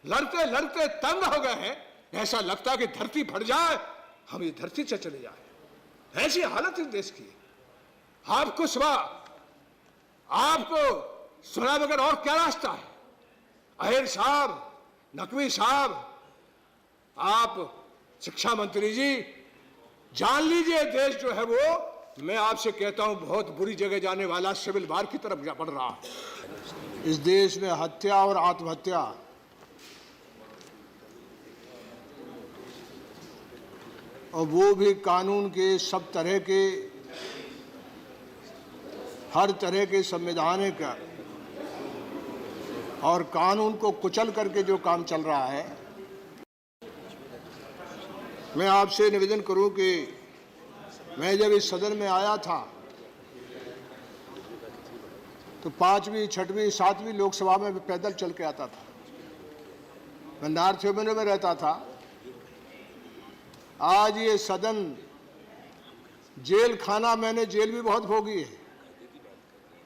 लड़ते लड़ते तंग हो गए हैं, ऐसा लगता है कि धरती फट जाए, हम ये धरती से चले जाए, ऐसी हालत इस देश की। आपको सुना बगैर और क्या रास्ता है? अहिर साहब, नकवी साहब, आप शिक्षा मंत्री जी, जान लीजिए देश जो है वो, मैं आपसे कहता हूं, बहुत बुरी जगह जाने वाला सिविल वार की तरफ बढ़ रहा है। इस देश में हत्या और आत्महत्या और वो भी कानून के सब तरह के, हर तरह के संवैधानिक और कानून को कुचल करके जो काम चल रहा है, मैं आपसे निवेदन करूं कि मैं जब इस सदन में आया था तो 5वीं, 6वीं, 7वीं लोकसभा में पैदल चल के आता था। मैं नॉर्थ एवेन्यू में रहता था। आज ये सदन जेल खाना, मैंने जेल भी बहुत भोगी है,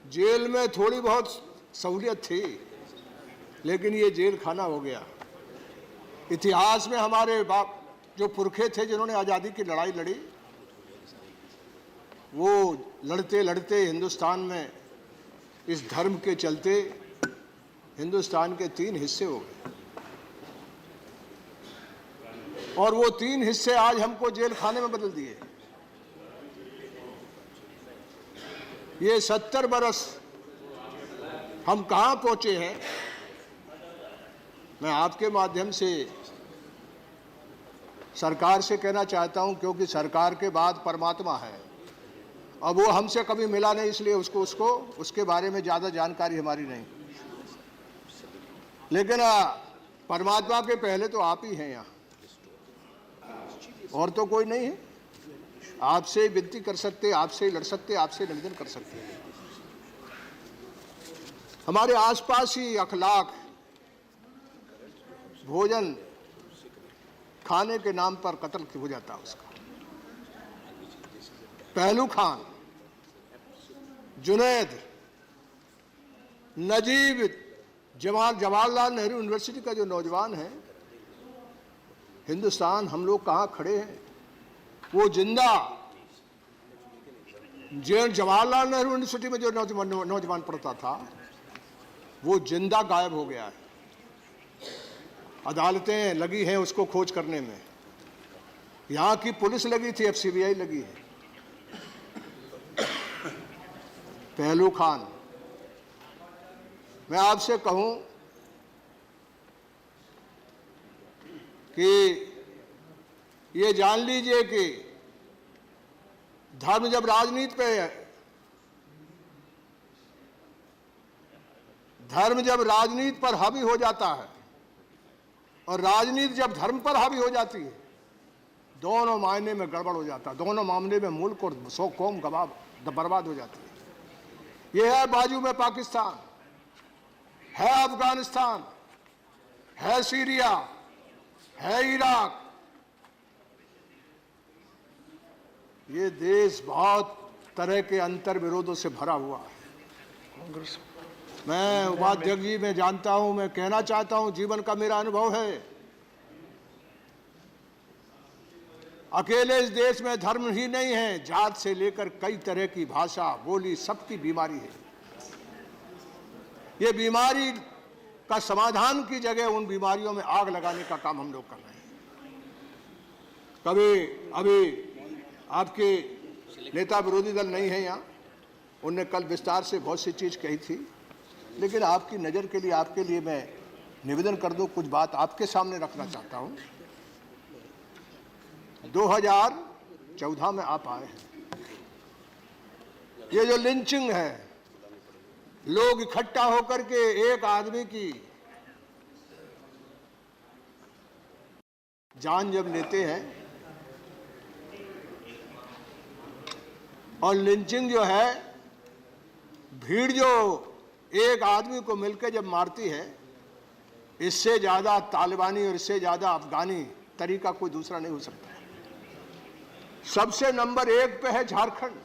जेल में थोड़ी बहुत सहूलियत थी, लेकिन ये जेल खाना हो गया। इतिहास में हमारे बाप जो पुरखे थे जिन्होंने आज़ादी की लड़ाई लड़ी, वो लड़ते लड़ते हिंदुस्तान में इस धर्म के चलते हिंदुस्तान के 3 हिस्से हो गए, और वो 3 हिस्से आज हमको जेल खाने में बदल दिए। ये 70 बरस हम कहाँ पहुँचे हैं। मैं आपके माध्यम से सरकार से कहना चाहता हूँ, क्योंकि सरकार के बाद परमात्मा है, अब वो हमसे कभी मिला नहीं, इसलिए उसके बारे में ज़्यादा जानकारी हमारी नहीं, लेकिन परमात्मा के पहले तो आप ही हैं यहाँ, और तो कोई नहीं है। आपसे विनती कर सकते, आपसे लड़ सकते, आपसे निवेदन कर सकते हैं। हमारे आसपास ही अखलाक, भोजन खाने के नाम पर कत्ल हो जाता है उसका। पहलू खान, जुनैद, नजीब, जवाहरलाल नेहरू यूनिवर्सिटी का जो नौजवान है, हिंदुस्तान हम लोग कहाँ खड़े हैं? वो जिंदा जवाहरलाल नेहरू यूनिवर्सिटी में जो नौजवान पढ़ता था, वो जिंदा गायब हो गया है। अदालतें लगी हैं उसको खोज करने में, यहाँ की पुलिस लगी थी, अब CBI लगी है। पहलू खान, मैं आपसे कहूं कि ये जान लीजिए कि धर्म जब राजनीति पे है, धर्म जब राजनीति पर हावी हो जाता है और राजनीति जब धर्म पर हावी हो जाती है, दोनों मायने में गड़बड़ हो जाता है, दोनों मामले में मुल्क और 100 कौम बर्बाद हो जाती है। यह है बाजू में पाकिस्तान, है अफगानिस्तान, है सीरिया, है इराक। ये देश बहुत तरह के अंतर विरोधों से भरा हुआ है। मैं उपाध्यक्ष जी, मैं जानता हूं, मैं कहना चाहता हूं, जीवन का मेरा अनुभव है, अकेले इस देश में धर्म ही नहीं है, जात से लेकर कई तरह की भाषा, बोली, सबकी बीमारी है। ये बीमारी का समाधान की जगह उन बीमारियों में आग लगाने का काम हम लोग कर रहे हैं। कभी अभी आपके नेता विरोधी दल नहीं है यहाँ, उनने कल विस्तार से बहुत सी चीज़ कही थी, लेकिन आपकी नज़र के लिए, आपके लिए मैं निवेदन कर दूं, कुछ बात आपके सामने रखना चाहता हूं। 2014 में आप आए हैं, ये जो लिंचिंग है, लोग इकट्ठा होकर के एक आदमी की जान जब लेते हैं, और लिंचिंग जो है, भीड़ जो एक आदमी को मिलकर जब मारती है, इससे ज़्यादा तालिबानी और इससे ज़्यादा अफगानी तरीका कोई दूसरा नहीं हो सकता। सबसे नंबर 1 पे है झारखंड,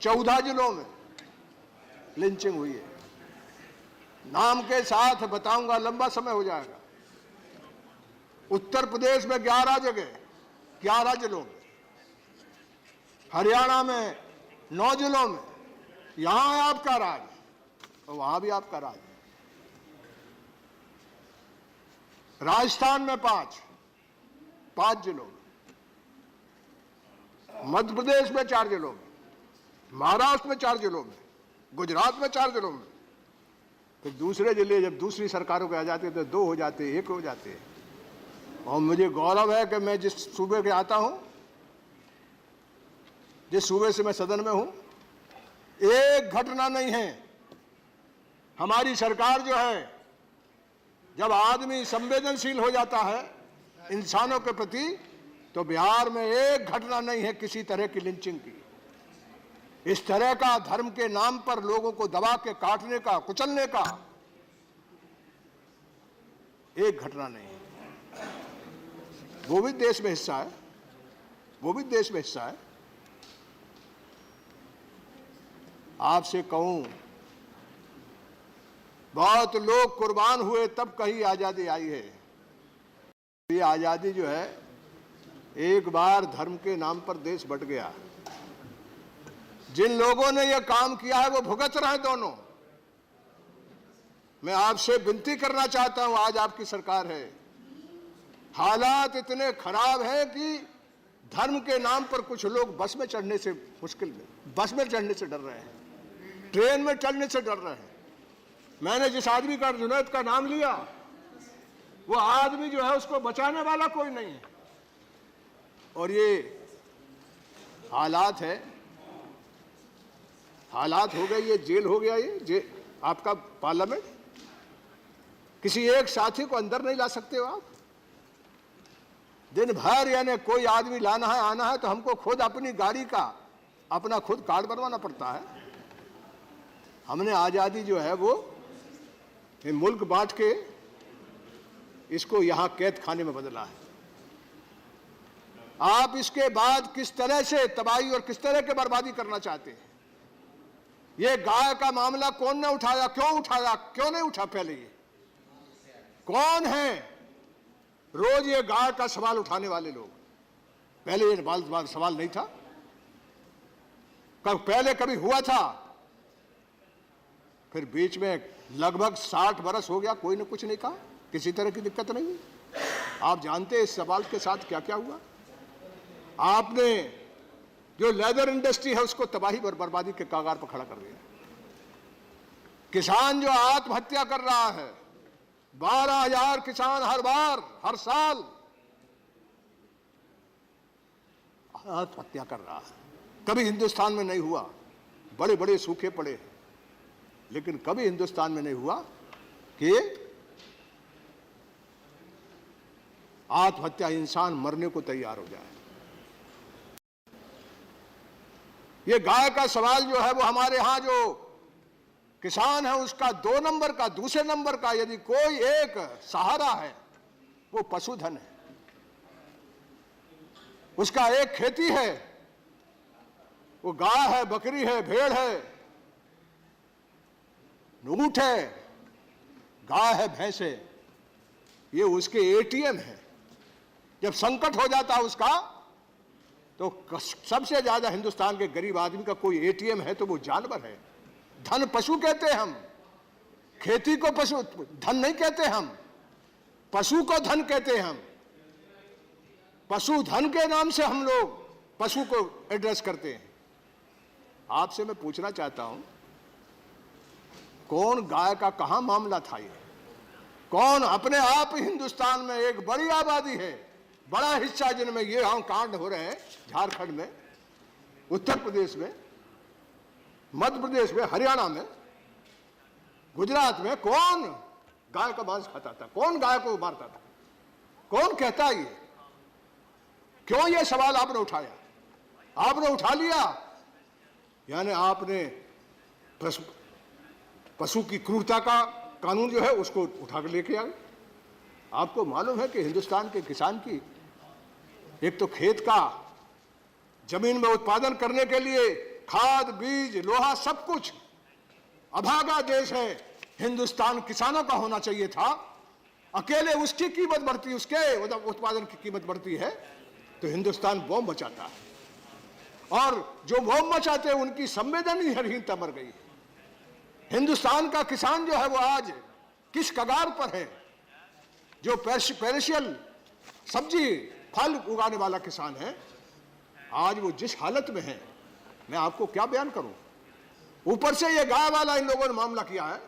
14 जिलों में लिंचिंग हुई है। नाम के साथ बताऊंगा, लंबा समय हो जाएगा। उत्तर प्रदेश में 11 जगह, 11 जिलों में, हरियाणा में 9 जिलों में, यहां है आपका राज और वहां भी आपका राज। राजस्थान में 5 जिलों में, मध्य प्रदेश में 4 जिलों में, महाराष्ट्र में 4 जिलों में, गुजरात में 4 जिलों में। फिर दूसरे जिले जब दूसरी सरकारों के आ जाते तो 2 हो जाते, 1 हो जाते। और मुझे गौरव है कि मैं जिस सूबे के आता हूं, जिस सूबे से मैं सदन में हूं, एक घटना नहीं है। हमारी सरकार जो है, जब आदमी संवेदनशील हो जाता है इंसानों के प्रति, तो बिहार में एक घटना नहीं है किसी तरह की लिंचिंग की। इस तरह का धर्म के नाम पर लोगों को दबा के काटने का, कुचलने का एक घटना नहीं है। वो भी देश में हिस्सा है, वो भी देश में हिस्सा है। आपसे कहूं, बहुत लोग कुर्बान हुए तब कहीं आजादी आई है। ये आजादी जो है, एक बार धर्म के नाम पर देश बंट गया। जिन लोगों ने यह काम किया है वो भुगत रहे दोनों। मैं आपसे विनती करना चाहता हूं, आज आपकी सरकार है, हालात इतने खराब हैं कि धर्म के नाम पर कुछ लोग बस में चढ़ने से मुश्किल में, बस में चढ़ने से डर रहे हैं, ट्रेन में चढ़ने से डर रहे हैं। मैंने जिस आदमी का, जुनैद का नाम लिया, वो आदमी जो है उसको बचाने वाला कोई नहीं है। और ये हालात है, हालात हो गए, ये जेल हो गया, ये आपका पार्लियामेंट। किसी एक साथी को अंदर नहीं ला सकते हो आप। दिन भर यानी कोई आदमी लाना है, आना है, तो हमको खुद अपनी गाड़ी का अपना खुद कार्ड बनवाना पड़ता है। हमने आज़ादी जो है वो मुल्क बांट के इसको यहाँ कैद खाने में बदला है। आप इसके बाद किस तरह से तबाही और किस तरह के बर्बादी करना चाहते हैं? ये गाय का मामला कौन ने उठाया, क्यों नहीं उठा? पहले ये कौन है रोज ये गाय का सवाल उठाने वाले लोग? पहले ये सवाल नहीं था, पहले कभी हुआ था? फिर बीच में लगभग 60 बरस हो गया, कोई ने कुछ नहीं कहा, किसी तरह की दिक्कत नहीं। आप जानते हैं इस सवाल के साथ क्या क्या हुआ? आपने जो लेदर इंडस्ट्री है उसको तबाही और बर्बादी के कगार पर खड़ा कर दिया। किसान जो आत्महत्या कर रहा है, 12,000 किसान हर साल आत्महत्या कर रहा है। कभी हिंदुस्तान में नहीं हुआ, बड़े बड़े सूखे पड़े हैं, लेकिन कभी हिंदुस्तान में नहीं हुआ कि आत्महत्या, इंसान मरने को तैयार हो जाए। ये गाय का सवाल जो है वो हमारे यहां जो किसान है उसका 2 नंबर का, दूसरे नंबर का यदि कोई एक सहारा है वो पशुधन है। उसका एक खेती है, वो गाय है, बकरी है, भेड़ है, ऊंट है, गाय है, भैंस है। ये उसके एटीएम है। जब संकट हो जाता है उसका, तो सबसे ज्यादा हिंदुस्तान के गरीब आदमी का कोई एटीएम है तो वो जानवर है। धन पशु कहते हैं हम, खेती को पशु धन नहीं कहते हम, पशु को धन कहते हैं हम। पशुधन के नाम से हम लोग पशु को एड्रेस करते हैं। आपसे मैं पूछना चाहता हूं, कौन गाय का कहां मामला था? ये कौन? अपने आप हिंदुस्तान में एक बड़ी आबादी है, बड़ा हिस्सा जिनमें ये कांड हो रहे हैं, झारखंड में, उत्तर प्रदेश में, मध्य प्रदेश में, हरियाणा में, गुजरात में, कौन गाय का मांस खाता था? कौन गाय को मारता था? कौन कहता है ये? क्यों ये सवाल आपने उठाया? आपने उठा लिया, यानी आपने पशु की क्रूरता का कानून जो है उसको उठा कर लेके आए। आपको मालूम है कि हिंदुस्तान के किसान की एक तो खेत का, जमीन में उत्पादन करने के लिए खाद, बीज, लोहा, सब कुछ, अभागा देश है। हिंदुस्तान किसानों का होना चाहिए था। अकेले उसकी कीमत बढ़ती, उसके उत्पादन की कीमत बढ़ती है तो हिंदुस्तान बॉम्ब मचाता है, और जो बॉम्ब मचाते हैं उनकी संवेदनहीनता मर गई है। हिंदुस्तान का किसान जो है वो आज किस कगार पर है? जो पेरिशियल सब्जी फल उगाने वाला किसान है, आज वो जिस हालत में है, मैं आपको क्या बयान करूं। ऊपर से ये गाय वाला इन लोगों ने मामला किया है।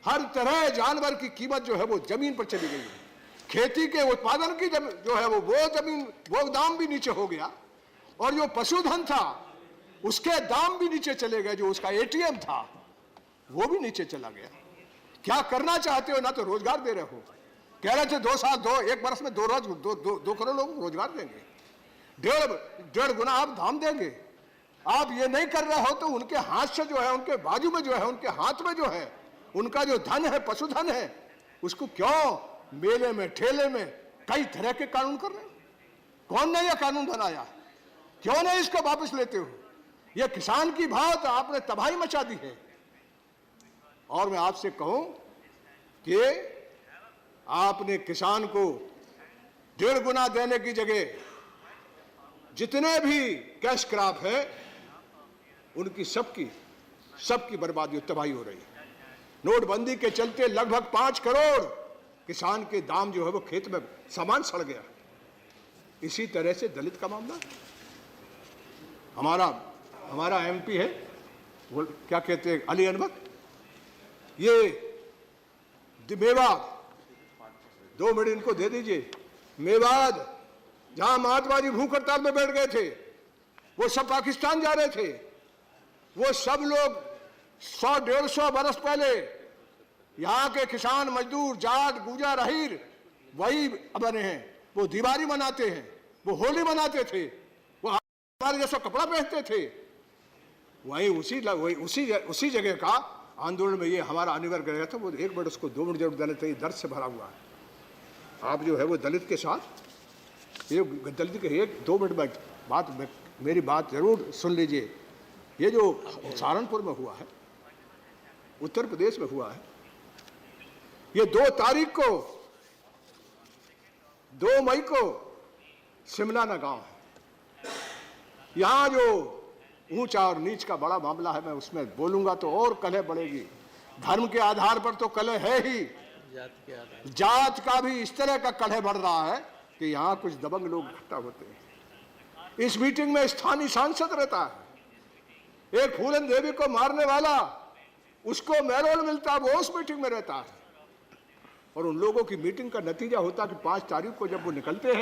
हर तरह जानवर की कीमत जो है वो जमीन पर चली गई है। खेती के उत्पादन की जो है वो दाम भी नीचे हो गया, और जो पशुधन था उसके दाम भी नीचे चले गए। जो उसका एटीएम था वो भी नीचे चला गया। क्या करना चाहते हो? ना तो रोजगार दे रहे हो। कह रहे थे 2 साल एक बरस में 2 करोड़ लोगों को रोजगार देंगे, डेढ़ गुना आप दाम देंगे। आप ये नहीं कर रहे हो तो उनके हाथ से जो है, उनके बाजू में जो है, उनके हाथ में जो है, उनका जो धन है, पशुधन है, उसको क्यों मेले में ठेले में कई तरह के कानून कर रहे हो? कौन ने यह कानून बनाया? क्यों नहीं इसको वापस लेते हो? यह किसान की बात आपने तबाही मचा दी है। और मैं आपसे कहूं कि आपने किसान को 1.5 गुना देने की जगह जितने भी कैश क्रॉप है उनकी सबकी बर्बादी और तबाही हो रही है। नोटबंदी के चलते लगभग 5 करोड़ किसान के दाम जो है वो खेत में सामान सड़ गया। इसी तरह से दलित का मामला, हमारा एमपी है, वो क्या कहते हैं, अली अनवर, ये मेवात, 2 मिनट इनको दे दीजिए। मेवात जहां महात्मा जी भूख हड़ताल में बैठ गए थे, वो सब पाकिस्तान जा रहे थे। वो सब लोग 100-150 बरस पहले यहाँ के किसान मजदूर, जाट, गुजर, अहीर वही बने हैं। वो दिवाली मनाते हैं, वो होली मनाते थे, वो हमारे जैसा कपड़ा पहनते थे। वही उसी जगह का आंदोलन में ये हमारा अनिवार्य गया था। वो 1 मिनट, उसको 2 मिनट जरूर देने चाहिए, दर्द से भरा हुआ है। आप जो है वो दलित के साथ, ये दलित के 1-2 मिनट मेरी बात जरूर सुन लीजिए। ये जो सहारनपुर में हुआ है, उत्तर प्रदेश में हुआ है, ये 2 तारीख को, 2 मई को सिमलाना गांव है। यहां जो ऊंचा और नीच का बड़ा मामला है, मैं उसमें बोलूंगा तो और कलह बढ़ेगी। धर्म के आधार पर तो कलह है ही, जात का भी इस तरह का कलह बढ़ रहा है कि यहां कुछ दबंग लोग इकट्ठा होते हैं। इस मीटिंग में स्थानीय सांसद रहता है। एक फूलन देवी को मारने वाला, उसको मेरोल मिलता है, वो उस मीटिंग में रहता है। और उन लोगों की मीटिंग का नतीजा होता कि 5 तारीख को जब वो निकलते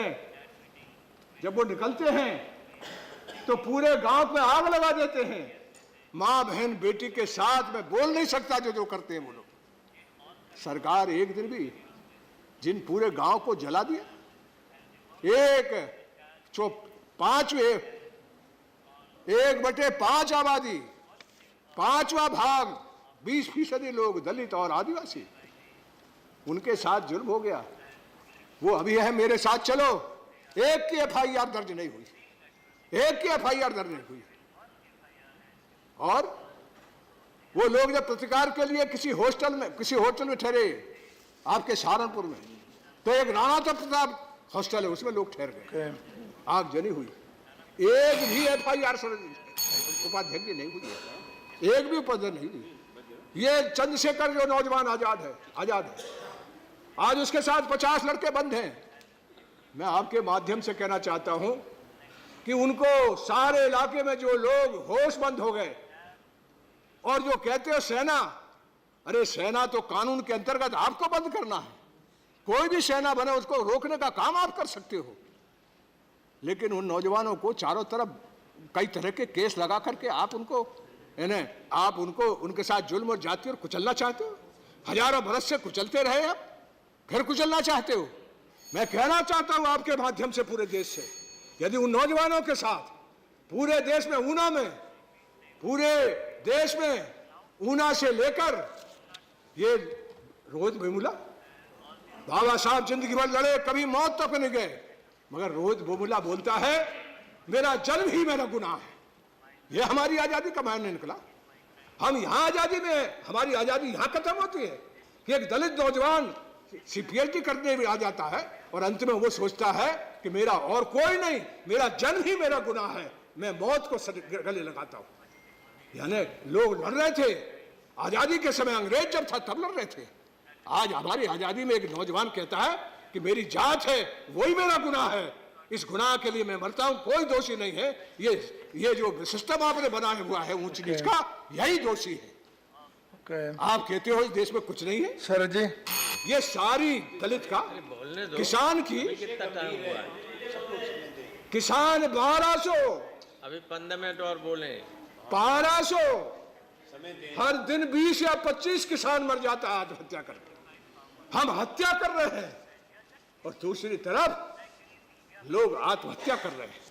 हैं तो पूरे गांव पे आग लगा देते हैं। मां बहन बेटी के साथ में बोल नहीं सकता जो करते हैं वो लोग। सरकार एक दिन भी जिन पूरे गांव को जला दिया, 1/5 आबादी, 5वां भाग, 20% लोग दलित और आदिवासी, उनके साथ जुल्म हो गया। वो अभी है मेरे साथ चलो, एक की FIR दर्ज नहीं हुई, और वो लोग जब प्रतिकार के लिए किसी होटल में ठहरे आपके सहारनपुर में, तो एक राणा प्रताप हॉस्टल है, उसमें लोग ठहर गए, आगजनी हुई। एक भी FIR उपाध्यक्ष नहीं हुई है, एक भी उपाध्यक्ष नहीं हुई। ये चंद्रशेखर जो नौजवान आजाद है, आज उसके साथ 50 लड़के बंद हैं। मैं आपके माध्यम से कहना चाहता हूं कि उनको, सारे इलाके में जो लोग होशबंद हो गए और जो कहते हो सेना, अरे सेना तो कानून के अंतर्गत आपको बंद करना है। कोई भी सेना बने उसको रोकने का काम आप कर सकते हो, लेकिन उन नौजवानों को चारों तरफ कई तरह के केस लगा करके आप उनको उनके साथ जुल्म और जाति और कुचलना चाहते हो। हजारों बरस से कुचलते रहे, आप फिर कुचलना चाहते हो। मैं कहना चाहता हूं आपके माध्यम से पूरे देश से, यदि उन नौजवानों के साथ पूरे देश में ऊना से लेकर ये रोज वेमुला, बाबा साहब जिंदगी भर लड़े, कभी मौत तक नहीं गए, मगर रोज वेमुला बोलता है मेरा जन्म ही मेरा गुनाह है। ये हमारी आजादी का मायने निकला। हम यहाँ आजादी में, हमारी आजादी यहाँ खत्म होती है कि एक दलित नौजवान पीएचडी करने में आ जाता है और अंत में वो सोचता है कि मेरा और कोई नहीं, मेरा जन्म ही मेरा गुनाह है, मैं मौत को गले लगाता हूं। यानी लोग लड़ रहे थे आजादी के समय, अंग्रेज जब था तब लड़ रहे थे। आज हमारी आजादी में एक नौजवान कहता है कि मेरी जात है वही मेरा गुनाह है, इस गुनाह के लिए मैं मरता हूं, कोई दोषी नहीं है। ये जो सिस्टम आपने बनाया हुआ है ऊंच नीच का, यही दोषी है। आप कहते हो इस देश में कुछ नहीं है। सर जी, ये सारी दलित का, किसान की, किसान 1200, अभी 15 मिनट और बोले, 1200 हर दिन 20 या 25 किसान मर जाता है आत्महत्या करके। हम हत्या कर रहे हैं और दूसरी तरफ लोग आत्महत्या कर रहे हैं।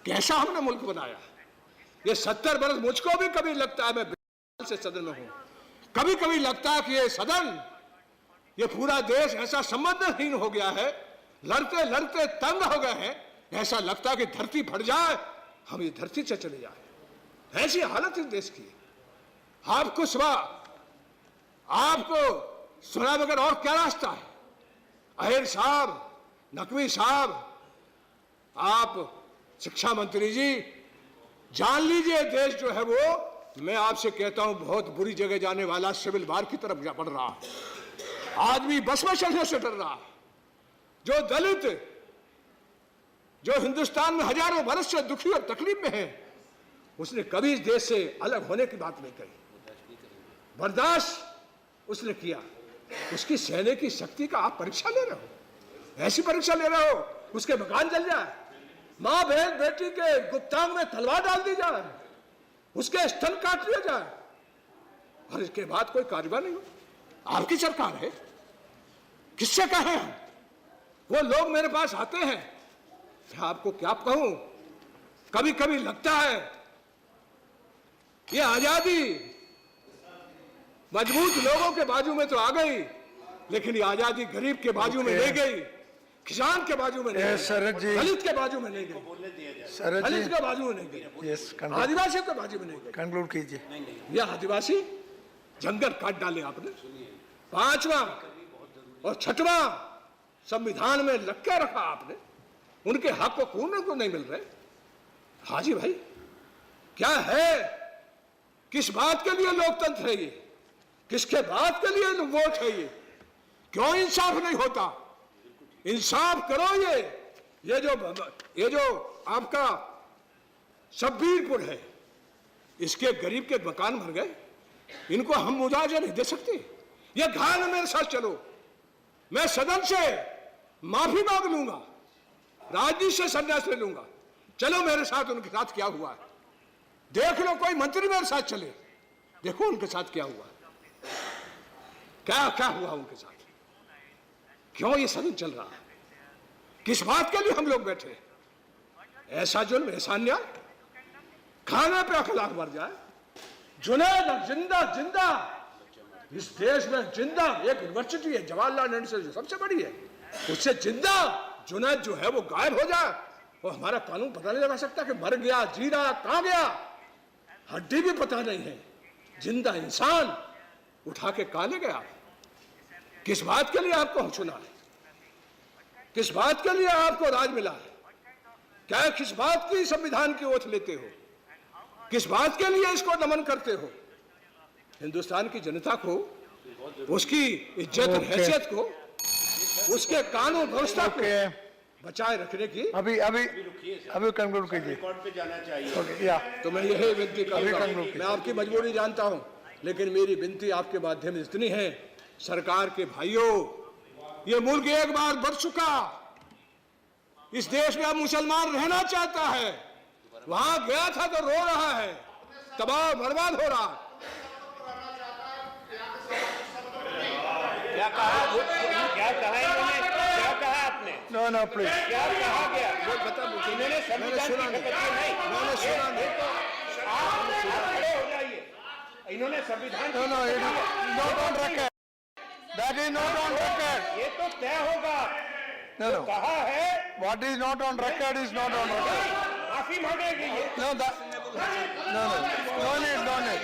कैसा हमने मुल्क बनाया। ये 70 बरस, मुझको भी कभी लगता है, मैं से सदन में हूं, कभी कभी लगता है कि ये सदन, ये पूरा देश ऐसा संबंधहीन हो गया है, लड़ते लड़ते तंग हो गए हैं। ऐसा लगता है कि धरती फट जाए, हम ये धरती से चले जाए, ऐसी हालत इस देश की। आपको सुना बगैर और क्या रास्ता है। अहिर साहब, नकवी साहब, आप शिक्षा मंत्री जी, जान लीजिए देश जो है वो, मैं आपसे कहता हूं, बहुत बुरी जगह जाने वाला, सिविल वार की तरफ बढ़ रहा है। आदमी बस में चलने से डर रहा है। जो दलित, जो हिंदुस्तान में हजारों वर्ष से दुखी और तकलीफ में है, उसने कभी इस देश से अलग होने की बात नहीं कही, बर्दाश्त उसने किया। उसकी सहने की शक्ति का आप परीक्षा ले रहे हो, ऐसी परीक्षा ले रहे हो उसके मकान जल जाए, मां बहन बेटी के गुप्तांग में तलवार डाल दी जाए, उसके स्तन काट लिया जाए और इसके बाद कोई कार्रवाई नहीं हो। आपकी सरकार है, किससे कहें। वो लोग मेरे पास आते हैं, मैं आपको क्या कहूं, कभी कभी लगता है ये आजादी मजबूत लोगों के बाजू में तो आ गई, लेकिन ये आजादी गरीब के बाजू में नहीं गई, किसान के बाजू में नहीं गई, दलित के बाजू में नहीं गई, दलित के बाजू में नहीं गई, आदिवासी के बाजू में नहीं गई। कंक्लूड कीजिए। यह आदिवासी जंगल काट डाले आपने, 5वां और 6वां संविधान में लग के रखा आपने, उनके हक को पूर्ण को नहीं मिल रहे। हाजी भाई, क्या है, किस बात के लिए लोकतंत्र है ये, किसके बात के लिए वोट है क्यों इंसाफ नहीं होता। इंसाफ करो। ये जो आपका शब्बीरपुर है, इसके गरीब के मकान भर गए, इनको हम मुआवजा नहीं दे सकते। ये घायल मेरे साथ चलो, मैं सदन से माफी मांग लूंगा, राजनीति से संन्यास ले लूंगा, चलो मेरे साथ उनके साथ क्या हुआ है देख लो। कोई मंत्री मेरे साथ चले, देखो उनके साथ क्या हुआ, क्या क्या हुआ उनके साथ, क्यों ये सदन चल रहा है, किस बात के लिए हम लोग बैठे। ऐसा जुल्म, ऐसा अन्याय, खाने पे अखलाक मर जाए। जुनैद जिंदा जिंदा इस देश में जिंदा एक यूनिवर्सिटी है जवाहरलाल नेहरू से जो सबसे बड़ी है, उससे जिंदा जुनैद जो है वो गायब हो जाए, और हमारा कानून पता नहीं लगा सकता कि मर गया, जी रहा, कहां गया, हड्डी भी पता नहीं है। जिंदा इंसान उठा के कहां ले गया। किस बात के लिए आपको चुना है, किस बात के लिए आपको राज मिला है, क्या किस बात की संविधान की ओथ लेते हो, किस बात के लिए इसको नमन करते हो। हिंदुस्तान की जनता को, उसकी इज्जत और हैसियत को, उसके कानून व्यवस्था को बचाए रखने की अभी कंक्लूड कीजिए। रिकॉर्ड पे जाना चाहिए। या तो मैं यही विनती करूंगा, मैं आपकी मजबूरी जानता हूं, लेकिन मेरी विनती आपके माध्यम से इतनी है, सरकार के भाइयों, ये मुल्क एक बार बढ़ चुका, इस देश में अब मुसलमान रहना चाहता है, वहां गया था तो रो रहा है, तबाह बर्बाद हो रहा है। क्या कहा इन्होंने, क्या कहा आपने, नो प्लीज, क्या कहा गया, वो बता। इन्होंने संविधान की मैंने सुना नहीं, आप खड़े हो जाइए। इन्होंने संविधान not on record, that is not on record. ये तो तय होगा। नो कहा है what is not on record is not on record. माफी मांगेगी ये। नो नीड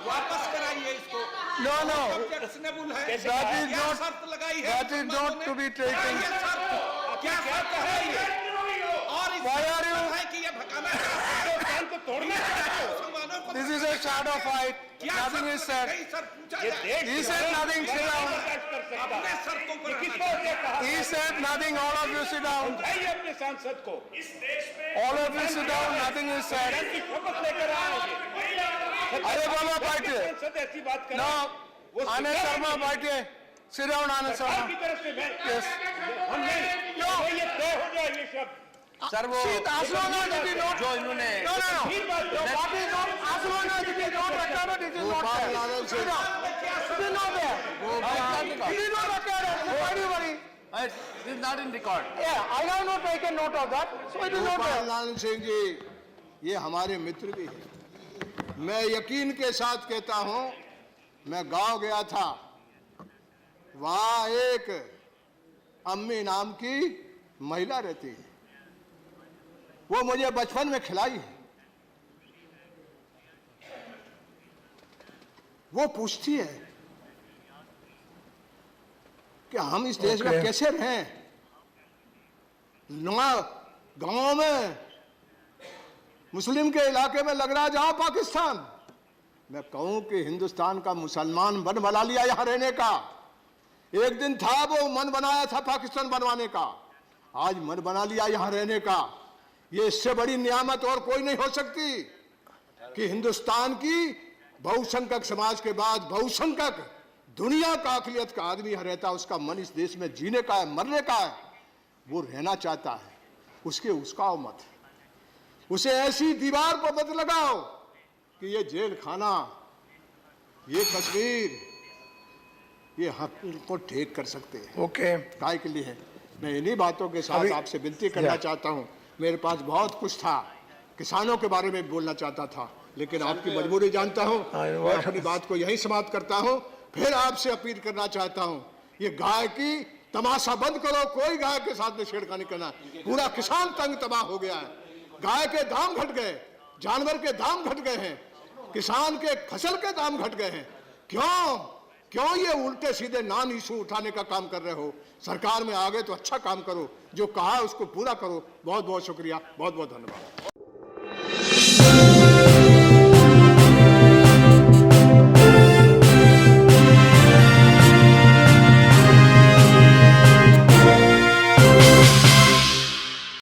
वापस कराइए इसको। No, no. ऑब्जेक्शनेबल है। That is क्या not- शर्त लगाई है? that is not to be taken. लगाइए शर्त। क्या शर्त है ये? और इस Why are you- है कि ये भगाना चाहते हैं। तो तोड़ना चाहते हैं। मुसलमानों को This is a shadow fight. क्या Nothing शर्त is said. लगाई? सर पूछा जाए। He said nothing. Sit down. अपने शर्तों पर He said nothing. All of you sit down. अपने सांसद को All of you sit down. Nothing is said. शपथ लेकर आएंगे। अरे बाबा बैठिए. सांसद ऐसी बात कर No. Anand Sharma बैठिए. Sit down, Anand की Sharma. तरफ से मैं Yes. हम नहीं No. ये तय हो जाए ये सब Sir, वो as long as it is not. जो इन्होंने No, no, no. The party is not. As long as it is not recorded, it is not Gopal there. Lalan Sit Singh down. It is not there. It is not recorded. Why do you worry? It is not in record. Yeah, I have not taken note of that. So it is not Gopal there. लालन सिंह जी ये हमारे मित्र भी हैं। मैं यकीन के साथ कहता हूं, मैं गांव गया था, वहां एक अम्मी नाम की महिला रहती है, वो मुझे बचपन में खिलाई है। वो पूछती है कि हम इस देश में कैसे रहें, गांव में मुस्लिम के इलाके में लग रहा जहां पाकिस्तान। मैं कहूं कि हिंदुस्तान का मुसलमान मन बना लिया यहां रहने का। एक दिन था वो मन बनाया था पाकिस्तान बनवाने का, आज मन बना लिया यहां रहने का। ये इससे बड़ी नियामत और कोई नहीं हो सकती कि हिंदुस्तान की बहुसंख्यक समाज के बाद बहुसंख्यक दुनिया का अकलियत का आदमी यहां रहता है। उसका मन इस देश में जीने का है, मरने का है, वो रहना चाहता है। उसके उसकाओ मत, उसे ऐसी दीवार पर मत लगाओ कि ये जेल खाना, ये कश्मीर, ये हक को ठीक कर सकते हैं। Okay. काय के लिए है। मैं इन्हीं बातों के साथ आपसे विनती करना चाहता हूं। मेरे पास बहुत कुछ था, किसानों के बारे में बोलना चाहता था, लेकिन आपकी मजबूरी जानता हूं। मैं अपनी बात को यहीं समाप्त करता हूं। फिर आपसे अपील करना चाहता हूं, ये गाय की तमाशा बंद करो। कोई गाय के साथ में छेड़खानी करना, पूरा किसान तंग तबाह हो गया है। गाय के दाम घट गए, जानवर के दाम घट गए हैं, किसान के फसल के दाम घट गए हैं। क्यों ये उल्टे सीधे नॉन इशू उठाने का काम कर रहे हो? सरकार में आ गए तो अच्छा काम करो, जो कहा उसको पूरा करो। बहुत बहुत शुक्रिया, बहुत बहुत धन्यवाद।